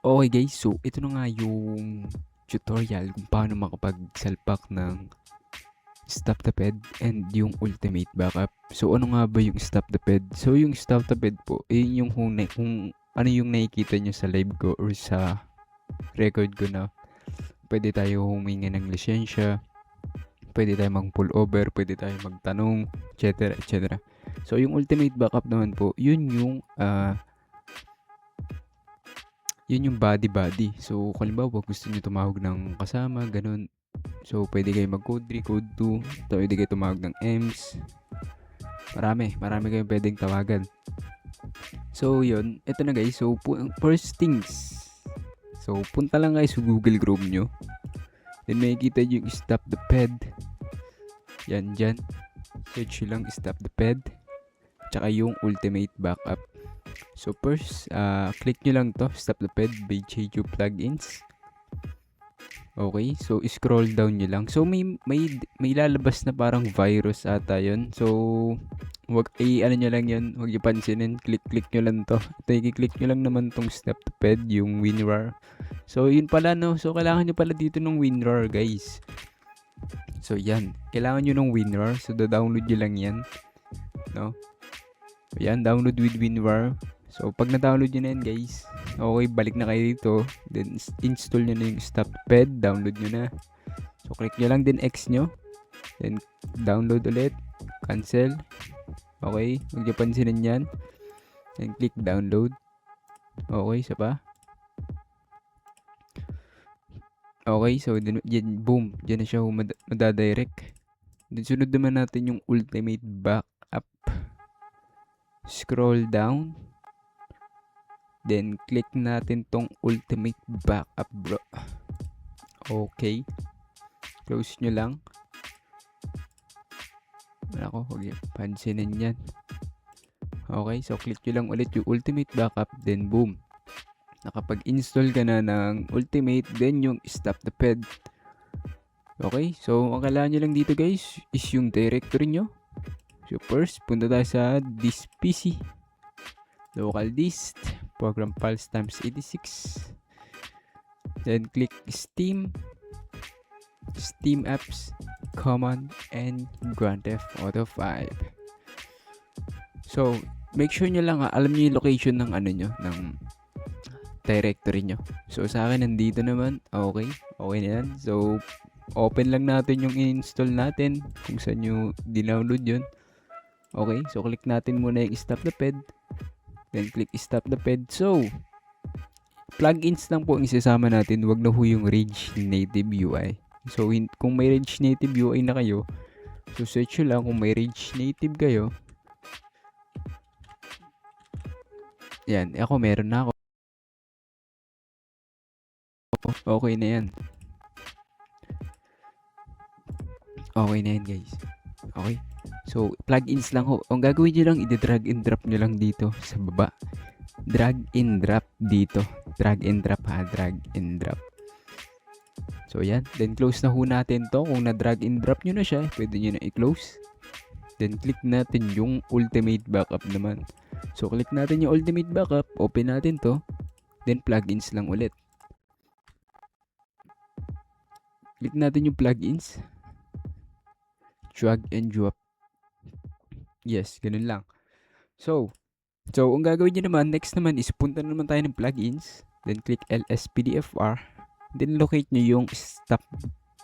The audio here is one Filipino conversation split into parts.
Okay guys, so ito na nga yung tutorial kung paano makapagsalpak ng stop the ped and yung ultimate backup. So ano nga ba yung stop the ped? So yung stop the ped po, yun yung kung ano yung nakikita nyo sa live ko or sa record ko na pwede tayo huminga ng lisensya, pwede tayo mag pull over, pwede tayo magtanong, etc. etc. So yung ultimate backup naman po, yun yung body. So, halimbawa, gusto niyo tumawag ng kasama, ganun. So, pwede kayo mag-code 3, code 2. Pwede kayo tumawag ng EMS. Marami kayong pwedeng tawagan. So, yun. Ito na guys. So, first things. So, punta lang guys sa Google Chrome nyo. Then, makikita nyo yung stop the ped. Yan, dyan. Search nyo lang stop the ped. Tsaka yung ultimate backup. So, first, click nyo lang to. Stop the ped by Jeju plugins. Okay, so scroll down nyo lang. So may lalabas na parang virus ata yun. So wag ano nyo lang yun, wag nyo pansinin, click nyo lang to. Ito i-click nyo lang naman tong stop the ped, yung WinRAR. So yun pala no, so kailangan nyo pala dito ng WinRAR guys. So yan, kailangan nyo ng WinRAR, so download nyo lang yan. No? Yan, download with WinRAR. So pag na-download nyo na yan guys, okay, balik na kayo dito. Then install nyo na yung stop ped, download nyo na. So click nyo lang din X nyo. Then download ulit, cancel. Okay, huwag nyo pansinin yan. Then click download. Okay, isa pa. Okay, so yan, boom, dyan na siya madadirect. Then sunod naman natin yung ultimate backup. Scroll down. Then click natin tong ultimate backup bro. Okay. Close nyo lang. Ako, huwag yung pansinin yan. Okay, so click nyo lang ulit yung ultimate backup. Then boom. Nakapag-install ka na ng ultimate. Then yung stop the ped. Okay, so ang kailangan nyo lang dito guys is yung directory nyo. So first, punta tayo sa this PC. Local dist. Program files times 86. Then click Steam. Steam apps, common, and Grand Theft Auto 5. So, make sure nyo lang alam nyo yung location ng ano nyo, ng directory nyo. So, sa akin, nandito naman. Okay na yan. So, open lang natin yung install natin kung saan nyo dinownload yun. Okay, so click natin muna yung stop the ped. Then, click stop the ped. So, plugins lang po ang isasama natin. Wag na ho yung Rage Native UI. So, kung may Rage Native UI na kayo, so search nyo lang kung may Rage Native kayo. Yan, ako meron na ako. Okay na yan. Okay na yan guys. Okay. So, plugins lang ho. Ang gagawin nyo lang, i-drag and drop nyo lang dito sa baba. Drag and drop dito. Drag and drop ha. Drag and drop. So, yan. Then, close na ho natin to. Kung na-drag and drop nyo na siya, pwede nyo na i-close. Then, click natin yung ultimate backup naman. So, click natin yung ultimate backup. Open natin to. Then, plugins lang ulit. Click natin yung plugins. Drag and drop. Yes, ganun lang. So, ang gagawin nyo naman, next naman is punta naman tayo ng plugins. Then, click LSPDFR. Then, locate nyo yung stop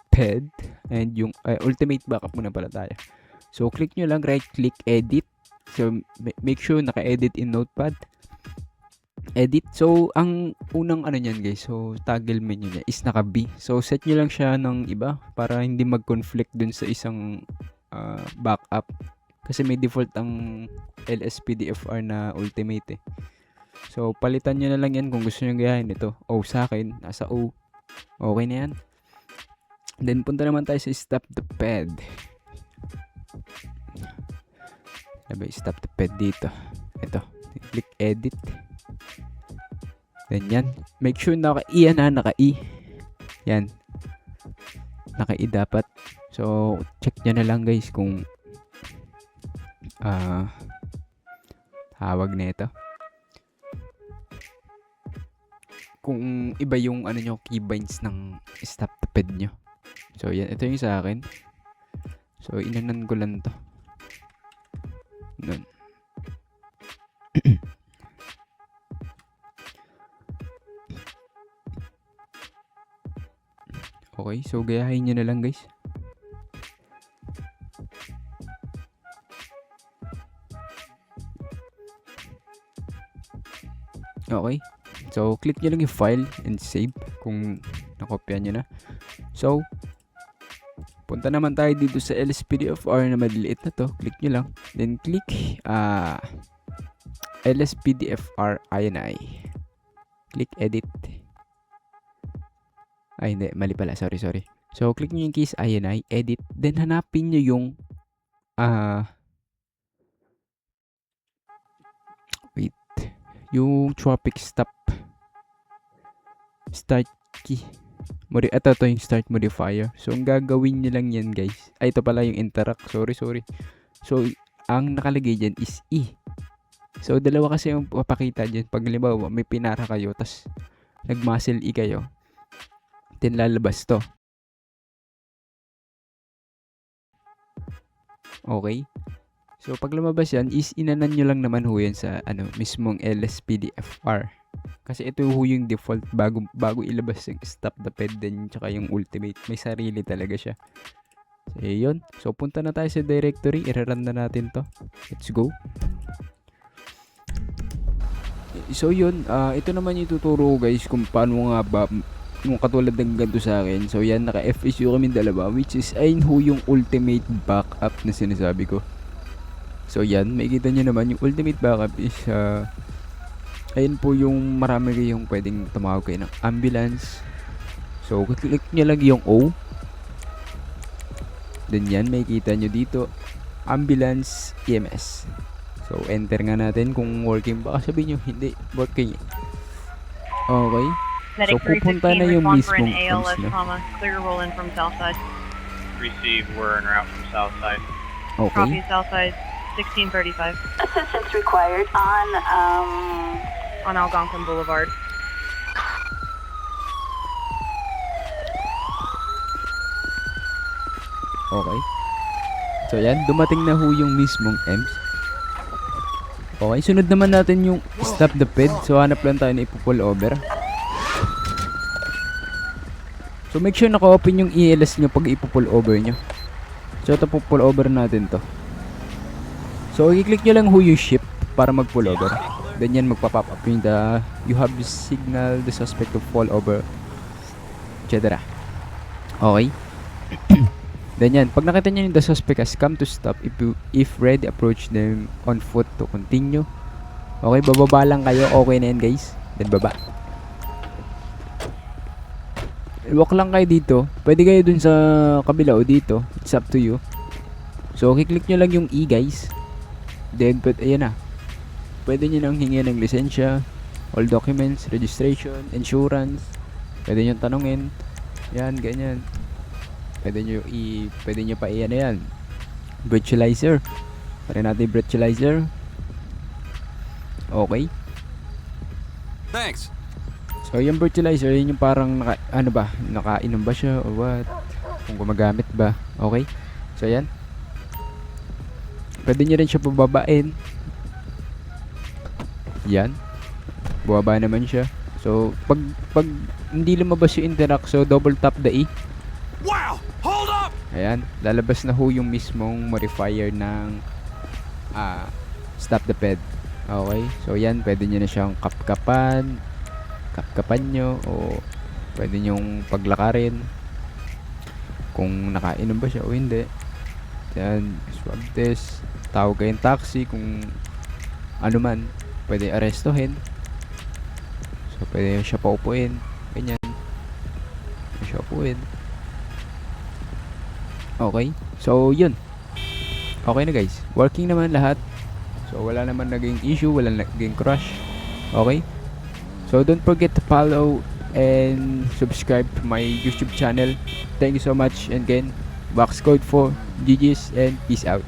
ped and yung ultimate backup muna pala tayo. So, click nyo lang, right click, edit. So, make sure naka-edit in Notepad. Edit. So, ang unang ano nyan guys, so toggle menu niya is naka-B. So, set nyo lang siya ng iba para hindi mag-conflict dun sa isang backup. Kasi may default ang LSPDFR na ultimate eh. So, palitan nyo na lang yan kung gusto nyo gayahin ito. O, sa akin, nasa O. Okay na yan. Then, punta naman tayo sa stop the ped. Stop the ped dito. Ito. Click edit. Then yan. Make sure naka-I yan ha. Naka-I. Yan. Naka-I dapat. So, check nyo na lang guys kung tawag na ito. kung iba yung ano nyo, keybinds ng stop the ped nyo. So yan, ito yung sa akin. So inanan ko lang to. Nun. Okay, so gayahin nyo na lang guys. Okay. So, click nyo lang yung file and save kung nakopya nyo na. So, punta naman tayo dito sa LSPDFR na maliliit na to. Click nyo lang. Then, click LSPDFR INI. Click edit. Ay, hindi. Mali pala. Sorry. So, click nyo yung keys INI, edit. Then, hanapin nyo yung yung tropic stop start key. Ito yung start modifier. So, ang gagawin nyo lang yan, guys. Ay, ito pala yung interact. Sorry. So, ang nakalagay dyan is E. So, dalawa kasi yung papakita dyan. Pag halimbawa, may pinara kayo, tas nag-muscle E kayo, then lalabas to. Okay? So, pag lumabas yan, is inanan nyo lang naman ho yan sa mismong LSPDFR. Kasi ito ho yung default bago ilabas yung stop the ped din tsaka yung ultimate. May sarili talaga siya. So, yun. So, punta na tayo sa directory. I-run na natin to. Let's go. So, yun. Ito naman yung tuturo guys kung paano nga ba yung katulad ng ganito sa akin. So, yan. Naka-FSU kami dalawa. Which is, ayun ho yung ultimate backup na sinasabi ko. So, yan. Makikita nyo naman yung ultimate backup is ayun po yung marami kayong pwedeng tumawag kayo ng ambulance. So, click nyo lang yung O. Then yan, makikita nyo dito, ambulance EMS. So, enter nga natin kung working. Baka sabihin nyo, hindi working. Okay. So, pupunta na yung mismong ALS, clear roll in from south side. Receive, we're en route from south side. Okay. Copy south side, 1635. Assistance required on Algonquin Boulevard. Okay. So yan, dumating na ho yung mismong EMS. Okay, sunod naman natin yung stop the ped. So hanap lang tayo na ipo-pull over. So make sure naka-open yung ELS nyo pag ipo-pull over nyo. So ito po pull over natin to. So i-click nyo lang ho yung shift para mag-pull over. Then yan magpa-pop up yung you have the signal the suspect to fall over, etc. Okay. Then yan, pag nakita nyo yung the suspect has come to stop, if ready, approach them on foot to continue. Okay, bababa lang kayo. Okay na yan guys. Then baba. Walk lang kayo dito. Pwede kayo dun sa kabila o dito. It's up to you. So, kiklik nyo lang yung E guys. Then, ayan na. Pwede nyo nang hingin ng lisensya, all documents, registration, insurance. Pwede nyo tanungin. Yan, ganyan. Pwede nyo pa iyan na yan. Breathalyzer. Pwede natin breathalyzer. Okay. Thanks. So, yung breathalyzer, yun yung parang nakainom ba siya or what? Kung gumagamit ba. Okay. So, yan. Pwede nyo rin siya pababain. Yan. Bumaba naman siya. So, pag hindi lumabas yung interact, so double tap the E. Wow! Hold up! Ayan. Lalabas na ho yung mismong modifier ng stop the ped. Okay. So, yan. Pwede nyo na siyang kapkapan nyo o pwede nyong paglakarin kung nakainom ba siya o hindi. Yan. Swab test. Tawag kayong taxi kung ano man. Pwede arestuhin. So, pwede siya paupuin. Ganyan. Pwede siya paupuin. Okay. So, yun. Okay na guys. Working naman lahat. So, wala naman naging issue. Wala naging crash. Okay. So, don't forget to follow and subscribe to my YouTube channel. Thank you so much. And again, Box Code 4, GG's, and peace out.